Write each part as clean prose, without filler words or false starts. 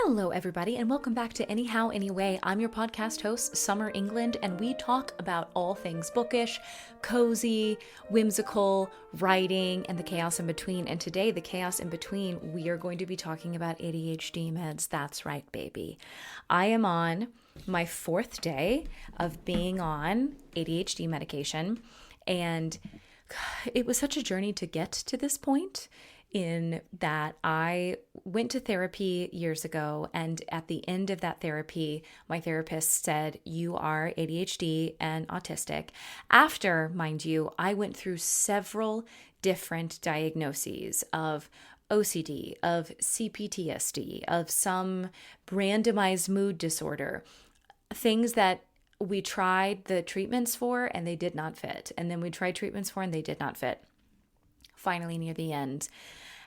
Hello, everybody, and welcome back to Anyhow, Anyway. I'm your podcast host, Summer England, and we talk about all things bookish, cozy, whimsical, writing, and the chaos in between. And today, the chaos in between, we are going to be talking about ADHD meds. That's right, baby. I am on my 4th day of being on ADHD medication, and it was such a journey to get to this point, in that I went to therapy years ago, and at the end of that therapy, my therapist said, "You are ADHD and autistic." After, mind you, I went through several different diagnoses of OCD, of CPTSD, of some randomized mood disorder, things that we tried the treatments for and they did not fit. And then we tried treatments for and they did not fit. Finally, near the end,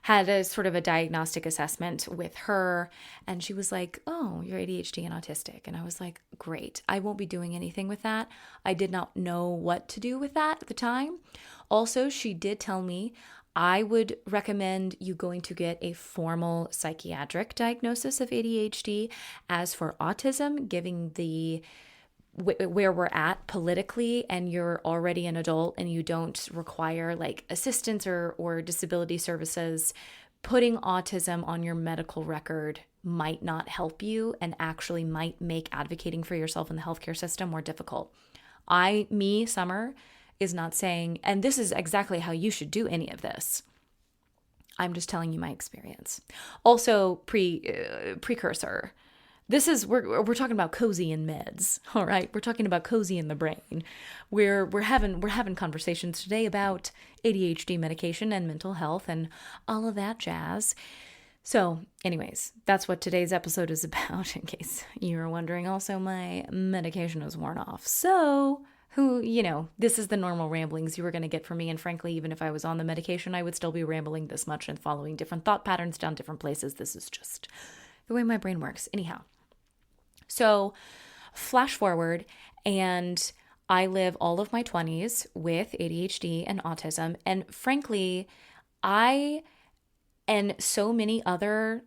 had a sort of a diagnostic assessment with her, and she was like, "Oh, you're ADHD and autistic." And I was like, "Great. I won't be doing anything with that." I did not know what to do with that at the time. Also, she did tell me I would recommend you going to get a formal psychiatric diagnosis of ADHD. As for autism, giving the where we're at politically, and you're already an adult and you don't require like assistance or disability services, putting autism on your medical record might not help you and actually might make advocating for yourself in the healthcare system more difficult. Summer, is not saying, and this is exactly how you should do any of this. I'm just telling you my experience. Also, precursor. This is we're talking about cozy in meds, all right? We're talking about cozy in the brain. We're having conversations today about ADHD medication and mental health and all of that jazz. So, anyways, that's what today's episode is about. In case you were wondering, also my medication is worn off. So, this is the normal ramblings you were going to get from me. And frankly, even if I was on the medication, I would still be rambling this much and following different thought patterns down different places. This is just the way my brain works. Anyhow. So flash forward, and I live all of my 20s with ADHD and autism. And frankly, I and so many other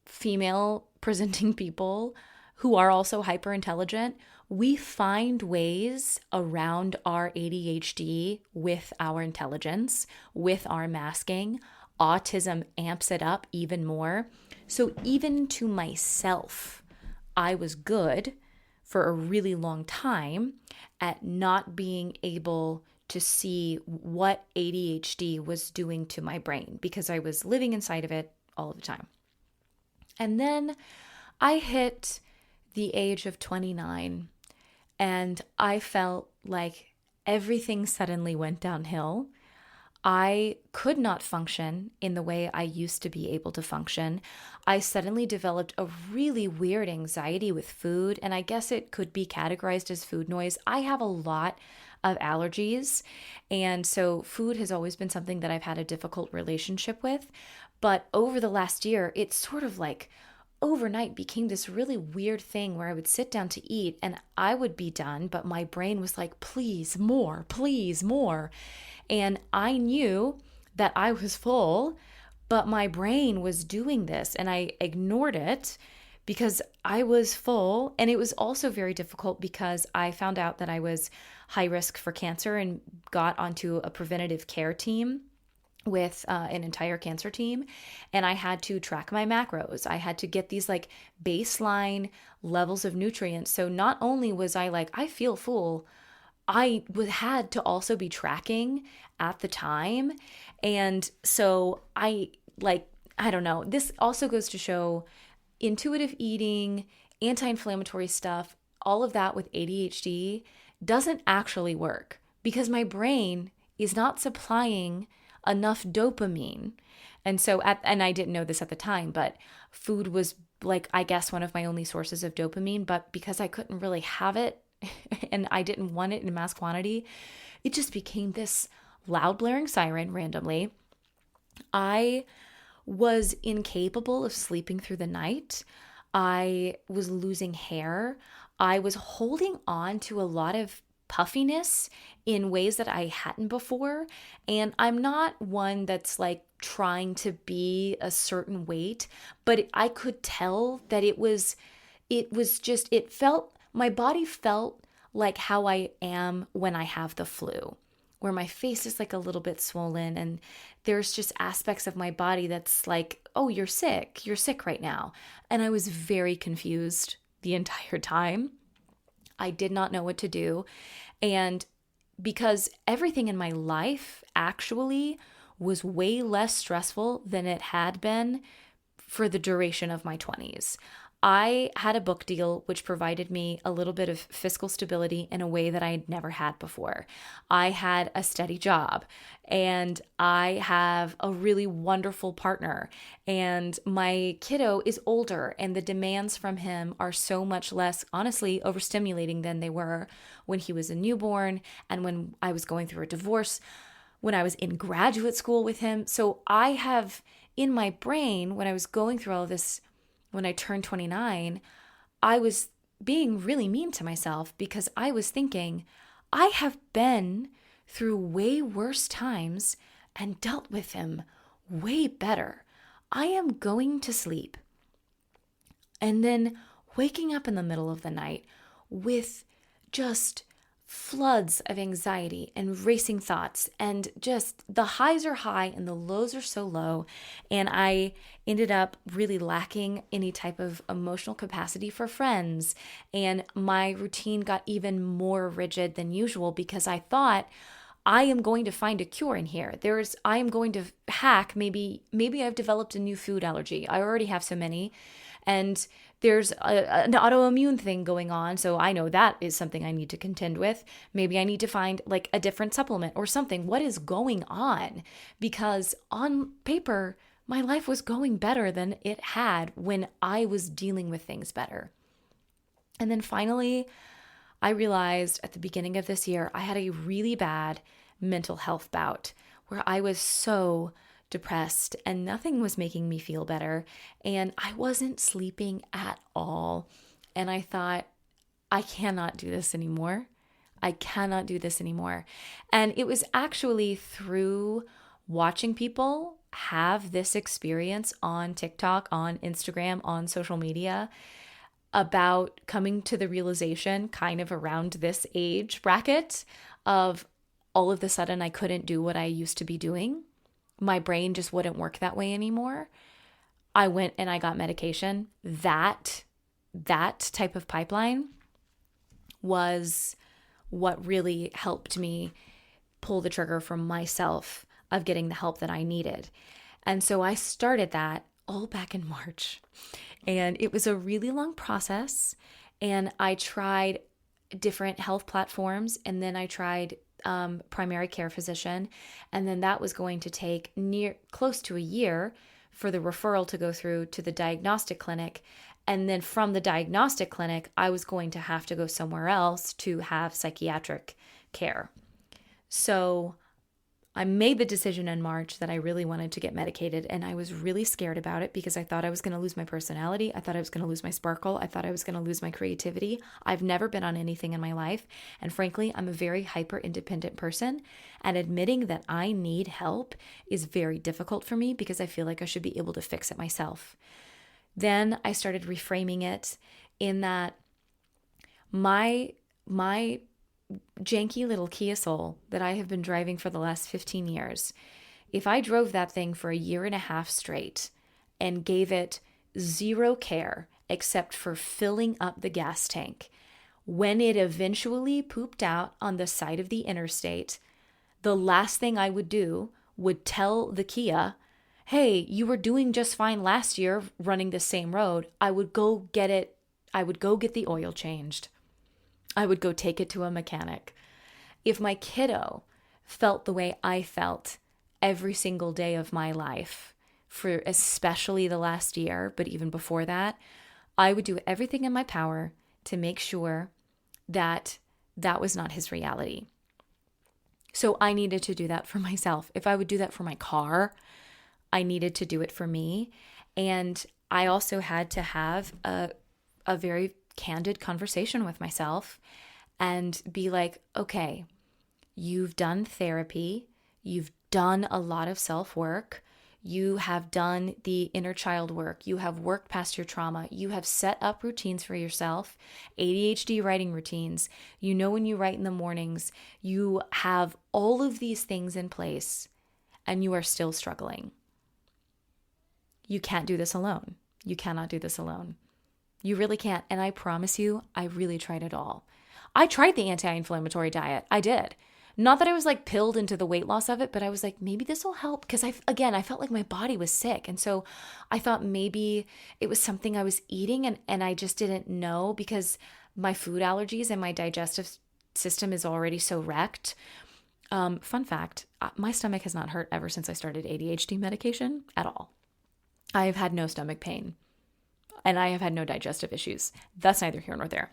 female presenting people who are also hyper intelligent, we find ways around our ADHD with our intelligence, with our masking. Autism amps it up even more. So even to myself, I was good for a really long time at not being able to see what ADHD was doing to my brain because I was living inside of it all the time. And then I hit the age of 29, and I felt like everything suddenly went downhill. I could not function in the way I used to be able to function. I suddenly developed a really weird anxiety with food, and I guess it could be categorized as food noise. I have a lot of allergies, and so food has always been something that I've had a difficult relationship with. But over the last year, it's sort of like overnight became this really weird thing where I would sit down to eat and I would be done, but my brain was like, please, more, please, more. And I knew that I was full, but my brain was doing this and I ignored it because I was full. And it was also very difficult because I found out that I was high risk for cancer and got onto a preventative care team with an entire cancer team. And I had to track my macros. I had to get these like baseline levels of nutrients. So not only was I like, I feel full, I had to also be tracking at the time. And so I don't know. This also goes to show intuitive eating, anti-inflammatory stuff, all of that with ADHD doesn't actually work because my brain is not supplying enough dopamine. And so and I didn't know this at the time, but food was like, I guess, one of my only sources of dopamine. But because I couldn't really have it and I didn't want it in mass quantity, it just became this loud blaring siren randomly. I was incapable of sleeping through the night. I was losing hair. I was holding on to a lot of puffiness in ways that I hadn't before. And I'm not one that's like trying to be a certain weight, but I could tell that my body felt like how I am when I have the flu, where my face is like a little bit swollen and there's just aspects of my body that's like, oh, you're sick right now. And I was very confused the entire time. I did not know what to do. And because everything in my life actually was way less stressful than it had been for the duration of my 20s. I had a book deal which provided me a little bit of fiscal stability in a way that I had never had before. I had a steady job and I have a really wonderful partner, and my kiddo is older and the demands from him are so much less, honestly, overstimulating than they were when he was a newborn and when I was going through a divorce, when I was in graduate school with him. So I have in my brain, when I was going through all of this, when I turned 29, I was being really mean to myself because I was thinking, I have been through way worse times and dealt with them way better. I am going to sleep and then waking up in the middle of the night with just floods of anxiety and racing thoughts, and just the highs are high and the lows are so low. And I ended up really lacking any type of emotional capacity for friends. And my routine got even more rigid than usual because I thought, I am going to find a cure in here. I am going to hack. Maybe I've developed a new food allergy. I already have so many. And there's an autoimmune thing going on. So I know that is something I need to contend with. Maybe I need to find like a different supplement or something. What is going on? Because on paper, my life was going better than it had when I was dealing with things better. And then finally, I realized at the beginning of this year, I had a really bad mental health bout where I was so depressed and nothing was making me feel better. And I wasn't sleeping at all. And I thought, I cannot do this anymore. I cannot do this anymore. And it was actually through watching people have this experience on TikTok, on Instagram, on social media, about coming to the realization kind of around this age bracket of all of a sudden I couldn't do what I used to be doing. My brain just wouldn't work that way anymore. I went and I got medication. That type of pipeline was what really helped me pull the trigger for myself of getting the help that I needed. And so I started that all back in March. And it was a really long process. And I tried different health platforms, and then I tried primary care physician. And then that was going to take close to a year for the referral to go through to the diagnostic clinic. And then from the diagnostic clinic, I was going to have to go somewhere else to have psychiatric care. So I made the decision in March that I really wanted to get medicated, and I was really scared about it because I thought I was going to lose my personality. I thought I was going to lose my sparkle. I thought I was going to lose my creativity. I've never been on anything in my life, and frankly, I'm a very hyper-independent person, and admitting that I need help is very difficult for me because I feel like I should be able to fix it myself. Then I started reframing it in that my janky little Kia Soul that I have been driving for the last 15 years, if I drove that thing for a year and a half straight and gave it zero care except for filling up the gas tank, when it eventually pooped out on the side of the interstate, the last thing I would do would tell the Kia, hey, you were doing just fine last year running the same road. I would go get it. I would go get the oil changed. I would go take it to a mechanic. If my kiddo felt the way I felt every single day of my life, for especially the last year, but even before that, I would do everything in my power to make sure that that was not his reality. So I needed to do that for myself. If I would do that for my car, I needed to do it for me. And I also had to have a very candid conversation with myself and be like, okay, you've done therapy, you've done a lot of self-work, you have done the inner child work, you have worked past your trauma, you have set up routines for yourself, ADHD writing routines, you know when you write in the mornings, you have all of these things in place, and you are still struggling. You can't do this alone. You cannot do this alone. You really can't. And I promise you, I really tried it all. I tried the anti-inflammatory diet. I did. Not that I was like pilled into the weight loss of it, but I was like, maybe this will help. Because I felt like my body was sick. And so I thought maybe it was something I was eating and I just didn't know, because my food allergies and my digestive system is already so wrecked. Fun fact, my stomach has not hurt ever since I started ADHD medication at all. I have had no stomach pain and I have had no digestive issues. That's neither here nor there.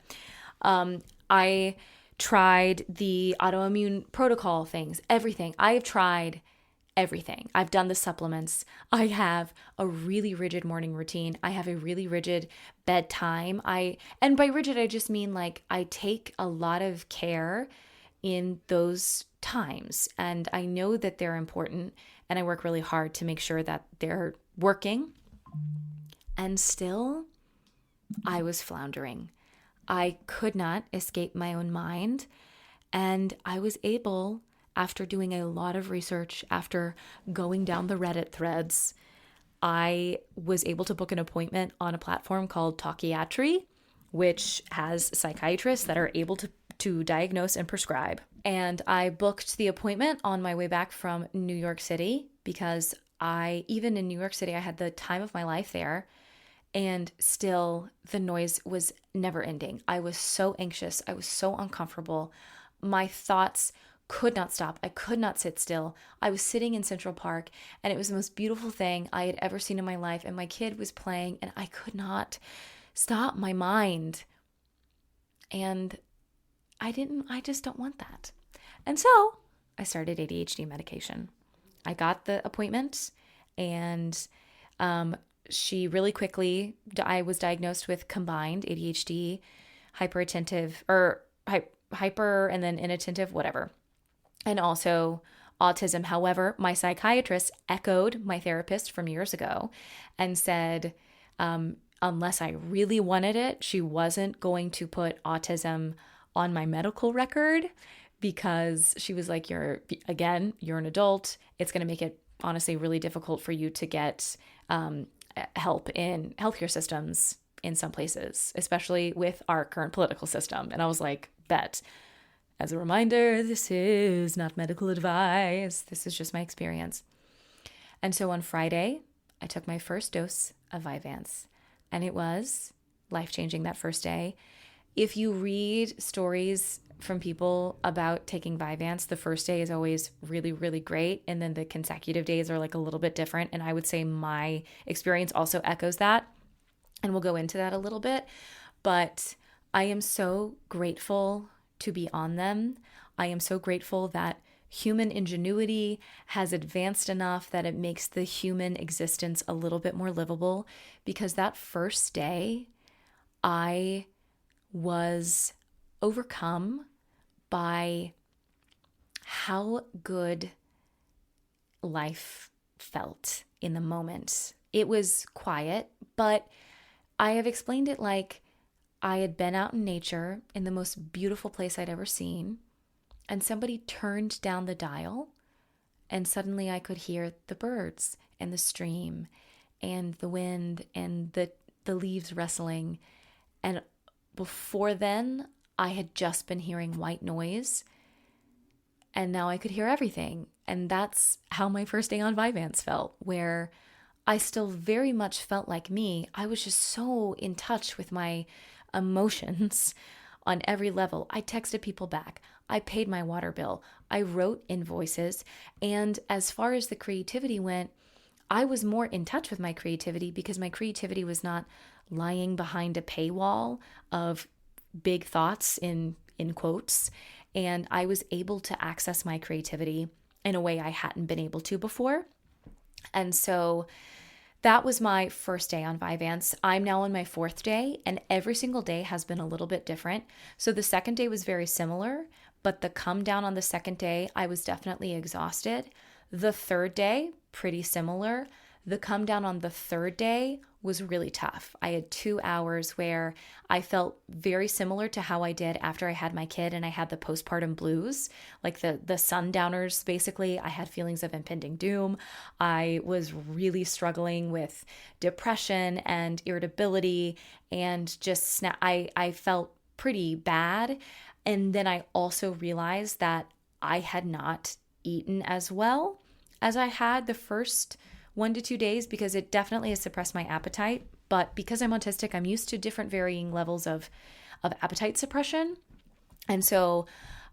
I tried the autoimmune protocol things, everything. I have tried everything. I've done the supplements. I have a really rigid morning routine. I have a really rigid bedtime. And by rigid, I just mean like I take a lot of care in those times, and I know that they're important, and I work really hard to make sure that they're working. And still, I was floundering. I could not escape my own mind. And I was able, after doing a lot of research, after going down the Reddit threads, I was able to book an appointment on a platform called Talkiatry, which has psychiatrists that are able to diagnose and prescribe. And I booked the appointment on my way back from New York City, because even in New York City, I had the time of my life there. And still, the noise was never ending. I was so anxious. I was so uncomfortable. My thoughts could not stop. I could not sit still. I was sitting in Central Park, and it was the most beautiful thing I had ever seen in my life. And my kid was playing, and I could not stop my mind. And I just don't want that. And so I started ADHD medication. I got the appointment, and she really quickly, I was diagnosed with combined ADHD, hyperattentive, or hyper and then inattentive, whatever, and also autism. However, my psychiatrist echoed my therapist from years ago and said, unless I really wanted it, she wasn't going to put autism on my medical record, because she was like, you're an adult. It's going to make it honestly really difficult for you to get help in healthcare systems in some places, especially with our current political system. And I was like, bet. As a reminder, this is not medical advice. This is just my experience. And so on Friday, I took my first dose of Vyvanse, and it was life-changing that first day. If you read stories from people about taking Vyvanse, the first day is always really, really great. And then the consecutive days are like a little bit different. And I would say my experience also echoes that. And we'll go into that a little bit. But I am so grateful to be on them. I am so grateful that human ingenuity has advanced enough that it makes the human existence a little bit more livable. Because that first day, I was overcome by how good life felt in the moment. It was quiet, but I have explained it like I had been out in nature in the most beautiful place I'd ever seen, and somebody turned down the dial, and suddenly I could hear the birds and the stream and the wind and the leaves rustling. And before then, I had just been hearing white noise, and now I could hear everything. And that's how my first day on Vyvanse felt, where I still very much felt like me. I was just so in touch with my emotions on every level. I texted people back. I paid my water bill. I wrote invoices. And as far as the creativity went, I was more in touch with my creativity, because my creativity was not lying behind a paywall of big thoughts in quotes. And I was able to access my creativity in a way I hadn't been able to before. And so that was my first day on Vyvanse. I'm now on my fourth day, and every single day has been a little bit different. So the second day was very similar, but the come down on the second day, I was definitely exhausted. The third day, pretty similar. The come down on the third day was really tough. I had 2 hours where I felt very similar to how I did after I had my kid and I had the postpartum blues, like the sundowners. Basically, I had feelings of impending doom. I was really struggling with depression and irritability and just I felt pretty bad. And then I also realized that I had not eaten as well as I had the first 1 to 2 days, because it definitely has suppressed my appetite. But because I'm autistic, I'm used to different varying levels of appetite suppression. And so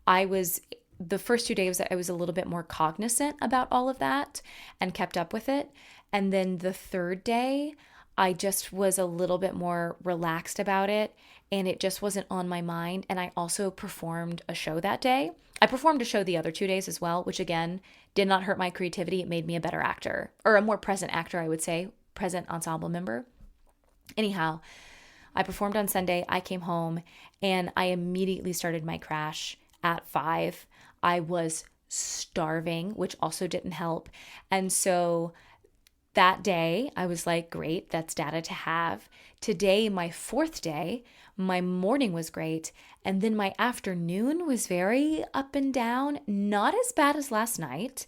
the first 2 days, I was a little bit more cognizant about all of that and kept up with it. And then the third day, I just was a little bit more relaxed about it, and it just wasn't on my mind. And I also performed a show that day. I performed a show the other 2 days as well, which again did not hurt my creativity. It made me a better actor, or a more present actor, I would say, present ensemble member. Anyhow, I performed on Sunday. I came home and I immediately started my crash at 5. I was starving, which also didn't help. And so that day, I was like, great, that's data to have. Today, my fourth day, my morning was great. And then my afternoon was very up and down, not as bad as last night,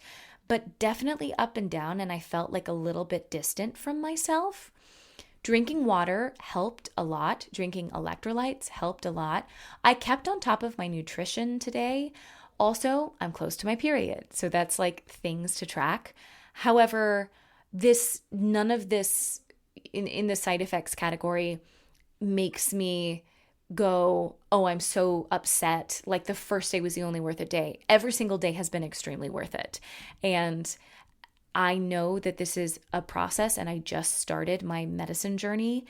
but definitely up and down. And I felt like a little bit distant from myself. Drinking water helped a lot. Drinking electrolytes helped a lot. I kept on top of my nutrition today. Also, I'm close to my period. So that's like things to track. However, none of this in the side effects category makes me go, oh, I'm so upset. Like the first day was the only worth it day. Every single day has been extremely worth it. And I know that this is a process, and I just started my medicine journey.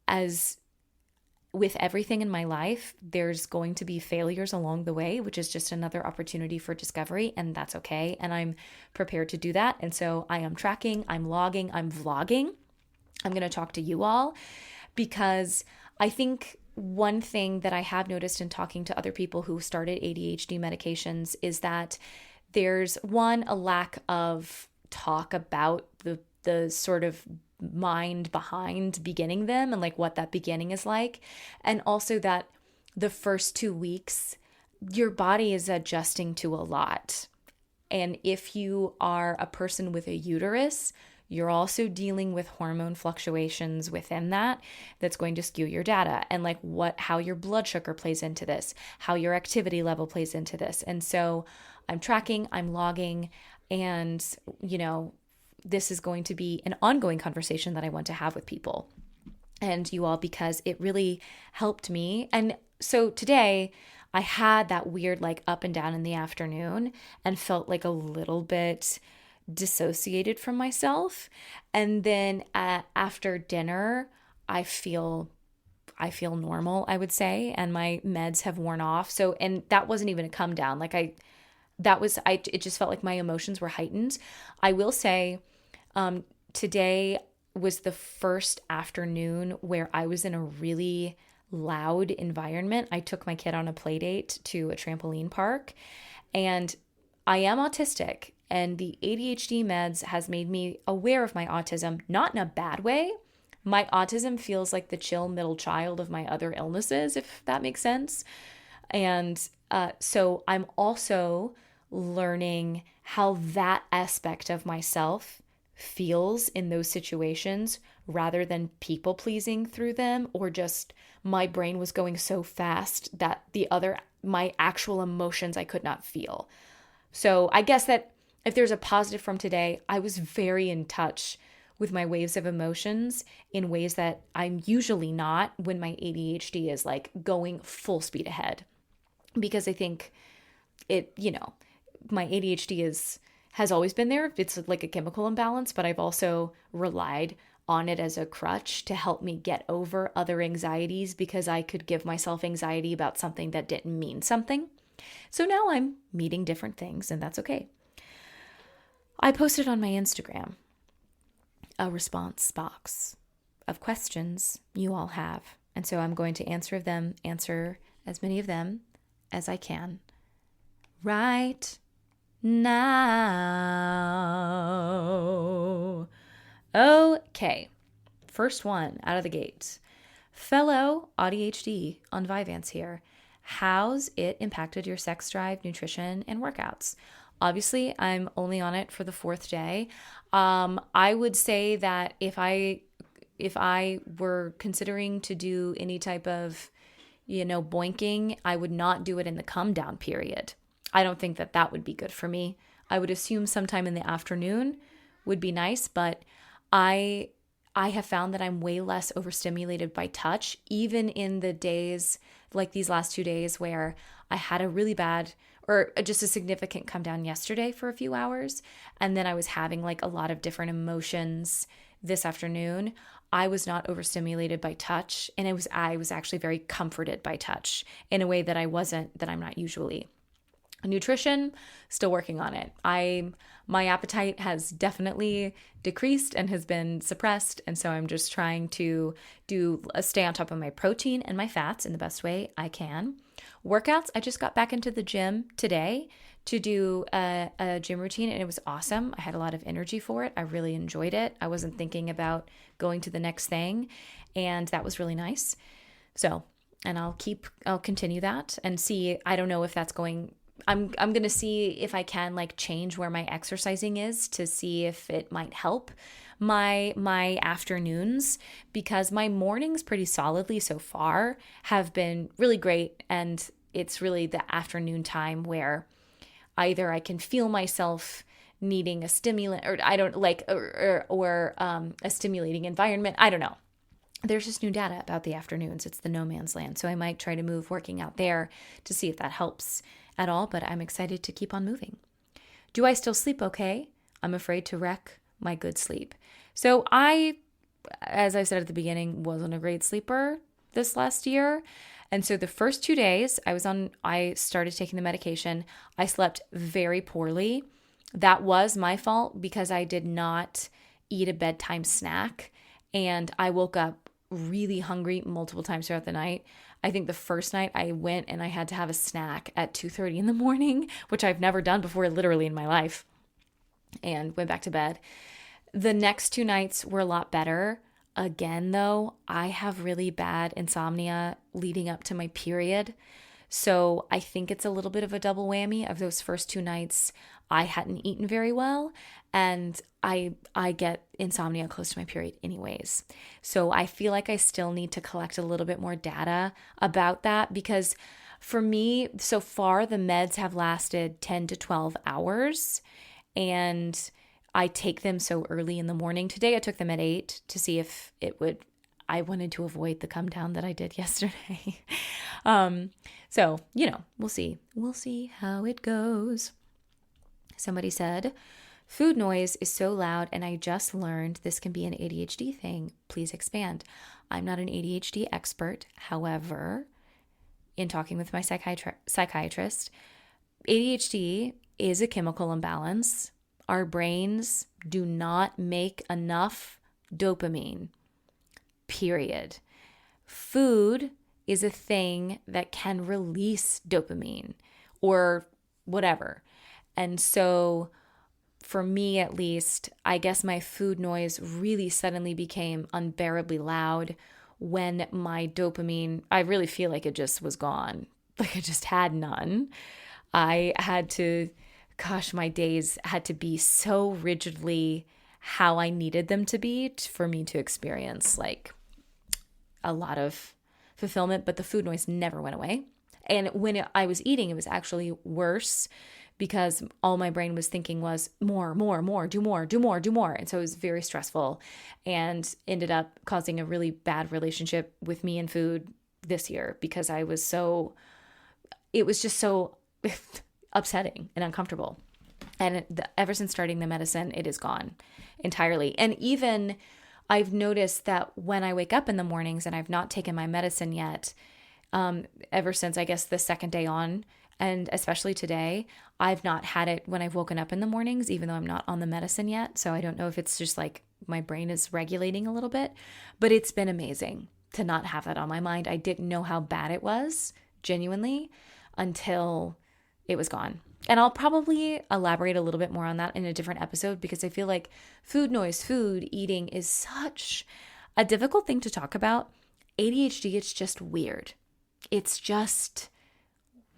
As with everything in my life, there's going to be failures along the way, which is just another opportunity for discovery, and that's okay. And I'm prepared to do that. And so I am tracking, I'm logging, I'm vlogging. I'm going to talk to you all, because I think one thing that I have noticed in talking to other people who started ADHD medications is that there's a lack of talk about the sort of mind behind beginning them and like what that beginning is like. And also that the first 2 weeks, your body is adjusting to a lot. And if you are a person with a uterus, you're also dealing with hormone fluctuations within that's going to skew your data, and like how your blood sugar plays into this, how your activity level plays into this. And so I'm tracking, I'm logging, and this is going to be an ongoing conversation that I want to have with people and you all, because it really helped me. And so today I had that weird like up and down in the afternoon and felt like a little bit dissociated from myself. And then after dinner, I feel normal, I would say, and my meds have worn off. So, and that wasn't even a come down. Like it just felt like my emotions were heightened. I will say, today was the first afternoon where I was in a really loud environment. I took my kid on a play date to a trampoline park, and I am autistic, and the ADHD meds has made me aware of my autism, not in a bad way. My autism feels like the chill middle child of my other illnesses, if that makes sense. And so I'm also learning how that aspect of myself feels in those situations, rather than people pleasing through them, or just my brain was going so fast that my actual emotions I could not feel. So I guess that if there's a positive from today, I was very in touch with my waves of emotions in ways that I'm usually not when my ADHD is like going full speed ahead. Because I think my ADHD has always been there. It's like a chemical imbalance, but I've also relied on it as a crutch to help me get over other anxieties, because I could give myself anxiety about something that didn't mean something. So now I'm meeting different things, and that's okay. I posted on my Instagram a response box of questions you all have. And so I'm going to answer as many of them as I can right now. Okay, first one out of the gate. Fellow ADHD on Vyvanse here. How's it impacted your sex drive, nutrition, and workouts? Obviously, I'm only on it for the 4th day. I would say that if I were considering to do any type of, boinking, I would not do it in the come down period. I don't think that would be good for me. I would assume sometime in the afternoon would be nice, but I have found that I'm way less overstimulated by touch, even in the days like these last 2 days where I had a really bad or just a significant come down yesterday for a few hours. And then I was having like a lot of different emotions this afternoon. I was not overstimulated by touch, and I was actually very comforted by touch in a way that I'm not usually. Nutrition, still working on it. My appetite has definitely decreased and has been suppressed, and so I'm just trying to stay on top of my protein and my fats in the best way I can. Workouts, I just got back into the gym today to do a gym routine, and it was awesome. I had a lot of energy for it. I really enjoyed it. I wasn't thinking about going to the next thing, and that was really nice. So, and I'll continue that and see. I don't know if that's going. I'm going to see if I can like change where my exercising is to see if it might help my afternoons, because my mornings pretty solidly so far have been really great, and it's really the afternoon time where either I can feel myself needing a stimulant, or I don't like or a stimulating environment. I don't know. There's just new data about the afternoons. It's the no man's land. So I might try to move working out there to see if that helps at all, but I'm excited to keep on moving. Do I still sleep okay? I'm afraid to wreck my good sleep. So I, as I said at the beginning, wasn't a great sleeper this last year. And so the first 2 days I started taking the medication. I slept very poorly. That was my fault because I did not eat a bedtime snack, and I woke up really hungry multiple times throughout the night. I think the first night I went and I had to have a snack at 2:30 in the morning, which I've never done before literally in my life, and went back to bed. The next 2 nights were a lot better. Again, though, I have really bad insomnia leading up to my period. So I think it's a little bit of a double whammy of those first 2 nights. I hadn't eaten very well, and I get insomnia close to my period anyways. So I feel like I still need to collect a little bit more data about that, because for me, so far the meds have lasted 10 to 12 hours, and I take them so early in the morning. Today I took them at 8 to see if I wanted to avoid the come down that I did yesterday. So, we'll see. We'll see how it goes. Somebody said, food noise is so loud, and I just learned this can be an ADHD thing. Please expand. I'm not an ADHD expert. However, in talking with my psychiatrist, ADHD is a chemical imbalance. Our brains do not make enough dopamine, period. Food is a thing that can release dopamine or whatever. And so for me, at least, I guess my food noise really suddenly became unbearably loud when my dopamine, I really feel like it just was gone. Like I just had none. I had to, my days had to be so rigidly how I needed them to be for me to experience like a lot of fulfillment, but the food noise never went away. And when I was eating, it was actually worse because all my brain was thinking was more, do more. And so it was very stressful and ended up causing a really bad relationship with me and food this year because it was just so upsetting and uncomfortable. And ever since starting the medicine, it is gone entirely. And even I've noticed that when I wake up in the mornings and I've not taken my medicine yet, ever since I guess the second day on, and especially today, I've not had it when I've woken up in the mornings, even though I'm not on the medicine yet. So I don't know if it's just like my brain is regulating a little bit, but it's been amazing to not have that on my mind. I didn't know how bad it was, genuinely, until it was gone. And I'll probably elaborate a little bit more on that in a different episode, because I feel like food noise, food eating is such a difficult thing to talk about. ADHD, it's just weird. It's just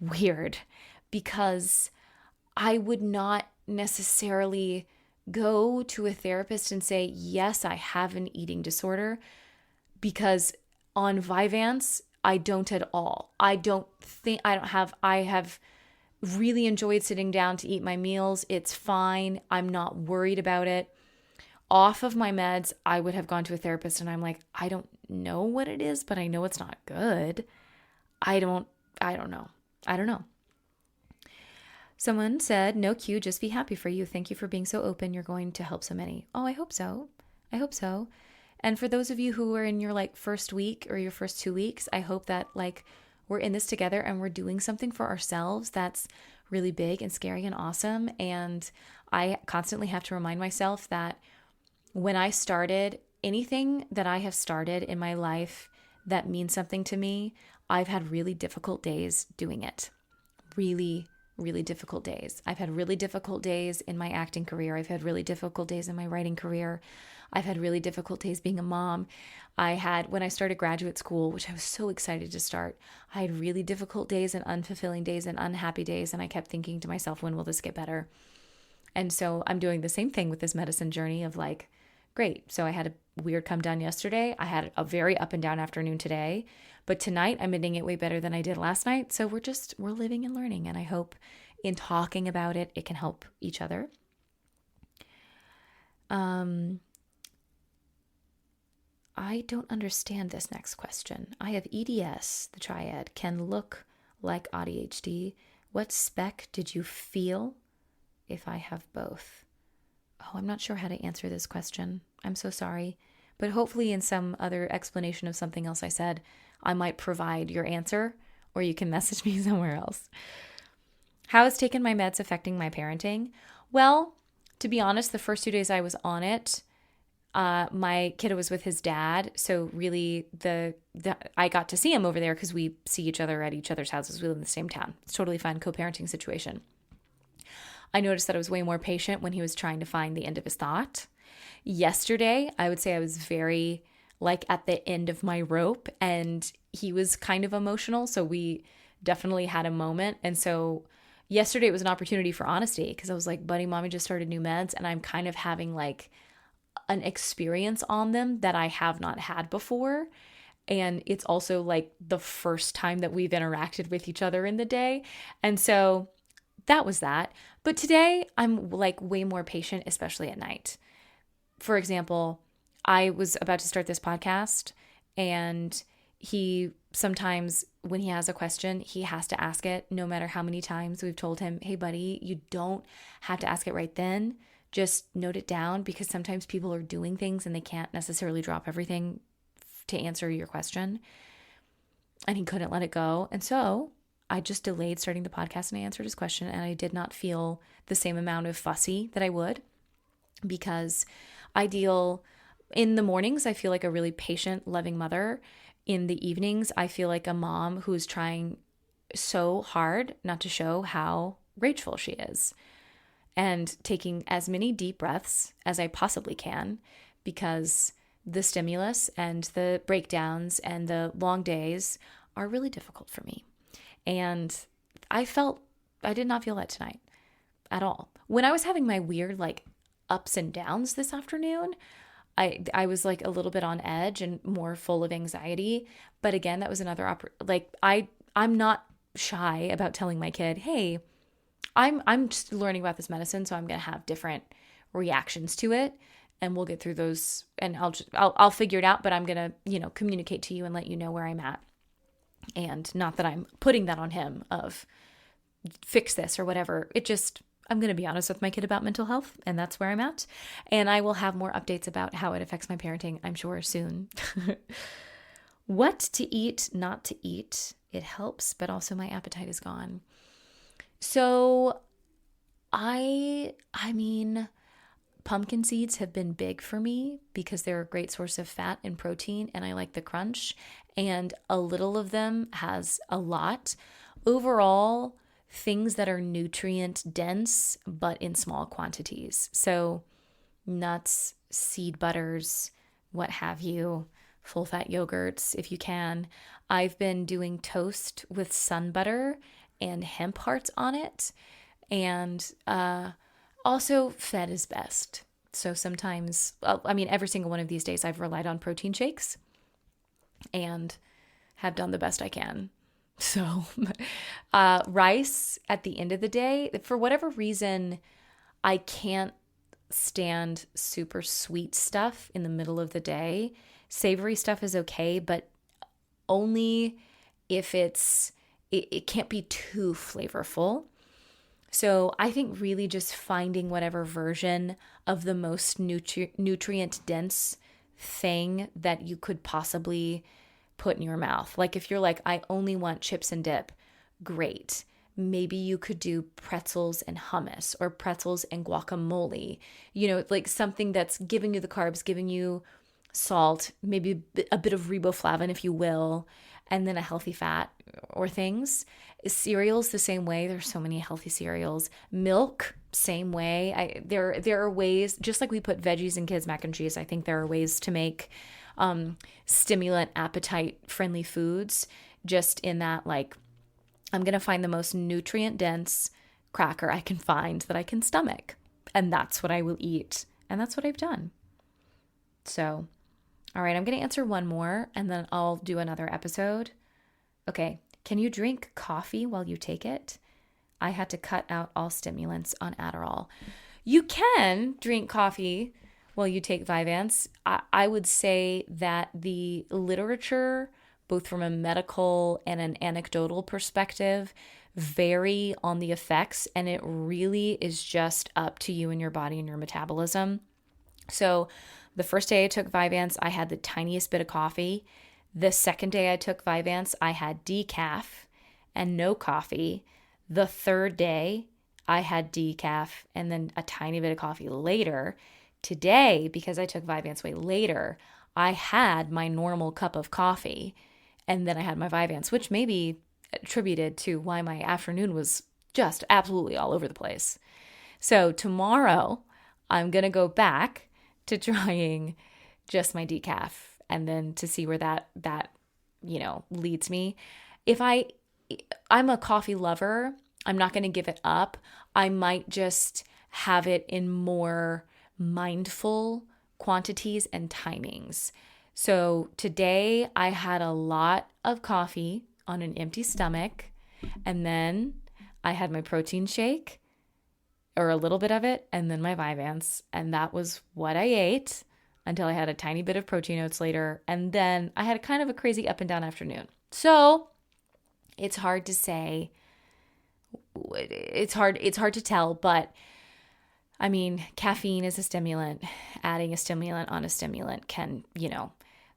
weird because I would not necessarily go to a therapist and say, yes, I have an eating disorder, because on Vyvanse, I don't at all. I have really enjoyed sitting down to eat my meals. It's fine. I'm not worried about it. Off of my meds, I would have gone to a therapist and I'm like, I don't know what it is, but I know it's not good. I don't know. Someone said, no Q, just be happy for you. Thank you for being so open. You're going to help so many. Oh, I hope so. And for those of you who are in your first week or your first 2 weeks, I hope that we're in this together and we're doing something for ourselves that's really big and scary and awesome. And I constantly have to remind myself that when I started anything that I have started in my life that means something to me, I've had really difficult days doing it. Really, really difficult days. I've had really difficult days in my acting career. I've had really difficult days in my writing career. I've had really difficult days being a mom. When I started graduate school, which I was so excited to start, I had really difficult days and unfulfilling days and unhappy days. And I kept thinking to myself, when will this get better? And so I'm doing the same thing with this medicine journey of great. So I had a weird come down yesterday. I had a very up and down afternoon today, but tonight I'm ending it way better than I did last night. So we're living and learning. And I hope in talking about it, it can help each other. I don't understand this next question. I have EDS, the triad, can look like ADHD. What spec did you feel if I have both? Oh, I'm not sure how to answer this question. I'm so sorry. But hopefully in some other explanation of something else I said, I might provide your answer, or you can message me somewhere else. How has taking my meds affecting my parenting? Well, to be honest, the first 2 days I was on it, my kiddo was with his dad. So really I got to see him over there because we see each other at each other's houses. We live in the same town. It's totally fun co-parenting situation. I noticed that I was way more patient when he was trying to find the end of his thought. Yesterday, I would say I was very at the end of my rope, and he was kind of emotional. So we definitely had a moment. And so yesterday it was an opportunity for honesty, because I was like, buddy, mommy just started new meds and I'm kind of having an experience on them that I have not had before. And it's also the first time that we've interacted with each other in the day. And so that was that. But today I'm way more patient, especially at night. For example, I was about to start this podcast, and he sometimes, when he has a question, he has to ask it no matter how many times we've told him, hey buddy, you don't have to ask it right then. Just note it down, because sometimes people are doing things and they can't necessarily drop everything to answer your question. And he couldn't let it go. And so I just delayed starting the podcast and I answered his question, and I did not feel the same amount of fussy that I would, because in the mornings, I feel like a really patient, loving mother. In the evenings, I feel like a mom who's trying so hard not to show how rageful she is, and taking as many deep breaths as I possibly can, because the stimulus and the breakdowns and the long days are really difficult for me. And I did not feel that tonight at all. When I was having my weird ups and downs this afternoon, I was a little bit on edge and more full of anxiety. But again, that was another I'm not shy about telling my kid, hey, I'm just learning about this medicine, so I'm going to have different reactions to it, and we'll get through those, and I'll figure it out, but I'm going to, communicate to you and let you know where I'm at. And not that I'm putting that on him of fix this or whatever. I'm going to be honest with my kid about mental health, and that's where I'm at. And I will have more updates about how it affects my parenting, I'm sure, soon. What to eat, not to eat. It helps, but also my appetite is gone. So I mean, pumpkin seeds have been big for me because they're a great source of fat and protein, and I like the crunch. And a little of them has a lot. Overall, things that are nutrient dense, but in small quantities. So nuts, seed butters, what have you, full fat yogurts if you can. I've been doing toast with sun butter and hemp hearts on it. And also, fed is best. So sometimes, every single one of these days I've relied on protein shakes and have done the best I can. So rice at the end of the day, for whatever reason, I can't stand super sweet stuff in the middle of the day. Savory stuff is okay, but only if it can't be too flavorful. So I think really just finding whatever version of the most nutrient dense thing that you could possibly put in your mouth. Like if you're like, I only want chips and dip, great. Maybe you could do pretzels and hummus or pretzels and guacamole, like something that's giving you the carbs, giving you salt, maybe a bit of riboflavin, if you will, and then a healthy fat or things. Cereals the same way. There's so many healthy cereals. Milk, same way. There are ways, just like we put veggies in kids' mac and cheese, I think there are ways to make stimulant, appetite-friendly foods, just in that, like, I'm going to find the most nutrient-dense cracker I can find that I can stomach, and that's what I will eat, and that's what I've done. So, all right, I'm going to answer one more, and then I'll do another episode. Okay, can you drink coffee while you take it? I had to cut out all stimulants on Adderall. You can drink coffee while you take Vyvanse. I would say that the literature, both from a medical and an anecdotal perspective, vary on the effects, and it really is just up to you and your body and your metabolism. So the first day I took Vyvanse, I had the tiniest bit of coffee. The second day I took Vyvanse, I had decaf and no coffee. The third day, I had decaf and then a tiny bit of coffee later. Today, because I took Vyvanse way later, I had my normal cup of coffee and then I had my Vyvanse, which may be attributed to why my afternoon was just absolutely all over the place. So tomorrow, I'm going to go back to trying just my decaf and then to see where that leads me. If I'm a coffee lover, I'm not going to give it up. I might just have it in more mindful quantities and timings. So today I had a lot of coffee on an empty stomach, and then I had my protein shake, or a little bit of it, and then my Vyvanse, and that was what I ate until I had a tiny bit of protein oats later, and then I had kind of a crazy up and down afternoon. So it's hard to say. It's hard to tell, but I mean, caffeine is a stimulant. Adding a stimulant on a stimulant can,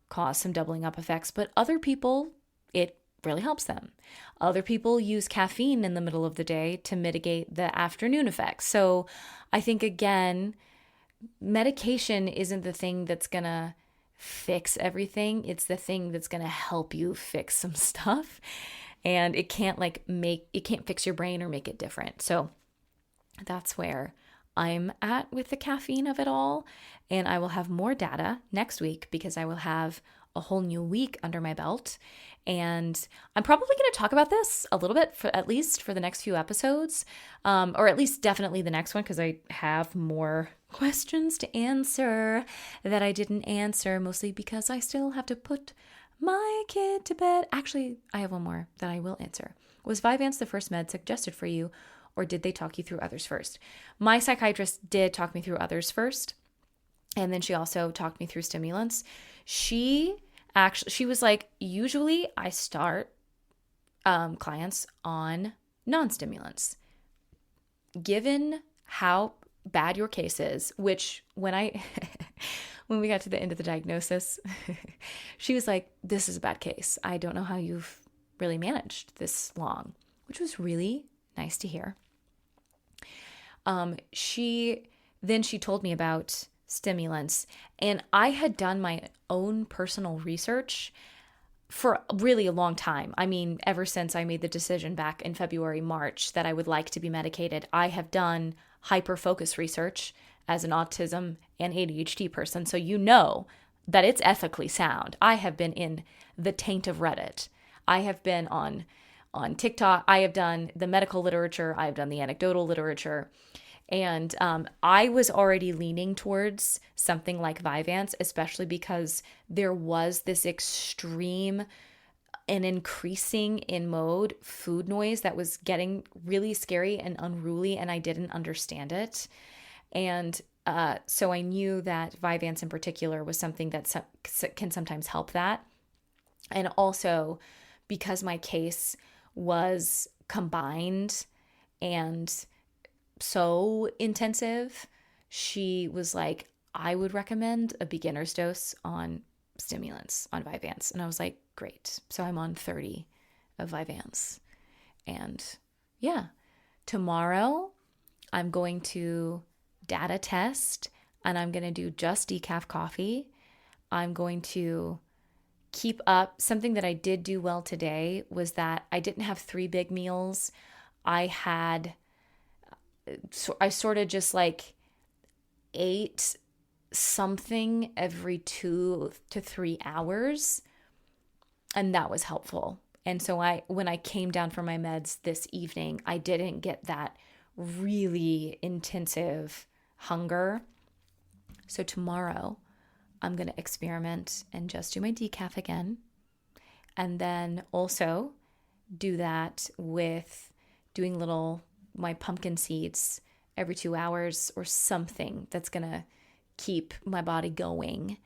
cause some doubling up effects, but other people, it really helps them. Other people use caffeine in the middle of the day to mitigate the afternoon effects. So I think, again, medication isn't the thing that's going to fix everything. It's the thing that's going to help you fix some stuff. And it can't fix your brain or make it different. So that's where I'm at with the caffeine of it all. And I will have more data next week because I will have a whole new week under my belt. And I'm probably going to talk about this a little bit, at least for the next few episodes, or at least definitely the next one, because I have more questions to answer that I didn't answer, mostly because I still have to put my kid to bed. Actually, I have one more that I will answer. Was Vyvanse the first med suggested for you, or did they talk you through others first? My psychiatrist did talk me through others first, and then she also talked me through stimulants. She was like, usually I start clients on non-stimulants. Given how bad your case is, which when we got to the end of the diagnosis, she was like, this is a bad case. I don't know how you've really managed this long, which was really nice to hear. She then she told me about stimulants, and I had done my own personal research for really a long time. I mean, ever since I made the decision back in February, March that I would like to be medicated, I have done hyper-focus research as an autism and ADHD person. So you know that it's ethically sound. I have been in the taint of Reddit. I have been on TikTok. I have done the medical literature. I have done the anecdotal literature. And I was already leaning towards something like Vyvanse, especially because there was this extreme and increasing in mode food noise that was getting really scary and unruly, and I didn't understand it. And so I knew that Vyvanse in particular was something that can sometimes help that. And also because my case was combined and so intensive, she was like, I would recommend a beginner's dose on stimulants, on Vyvanse. And I was like, great. So I'm on 30 of Vyvanse. And yeah, tomorrow I'm going to data test and I'm going to do just decaf coffee. I'm going to keep up. Something that I did do well today was that I didn't have 3 big meals. I sort of just like ate something every 2 to 3 hours, and that was helpful. And so when I came down from my meds this evening, I didn't get that really intensive hunger. So tomorrow I'm going to experiment and just do my decaf again, and then also do that with doing my pumpkin seeds every 2 hours or something that's going to keep my body going,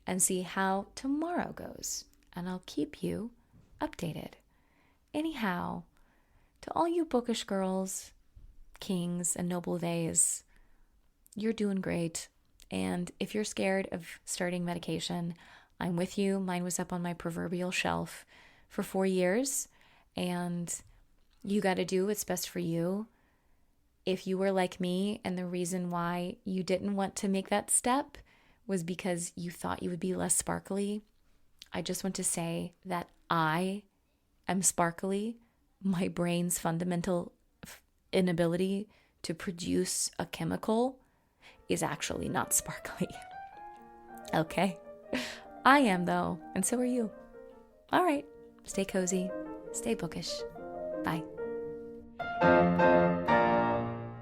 and see how tomorrow goes. And I'll keep you updated. Anyhow, to all you bookish girls, kings, and noble theys, you're doing great. And if you're scared of starting medication, I'm with you. Mine was up on my proverbial shelf for 4 years, and you got to do what's best for you. If you were like me and the reason why you didn't want to make that step was because you thought you would be less sparkly, I just want to say that I am sparkly. My brain's fundamental inability to produce a chemical is actually not sparkly. Okay? I am though, and so are you. All right, stay cozy, stay bookish. Bye.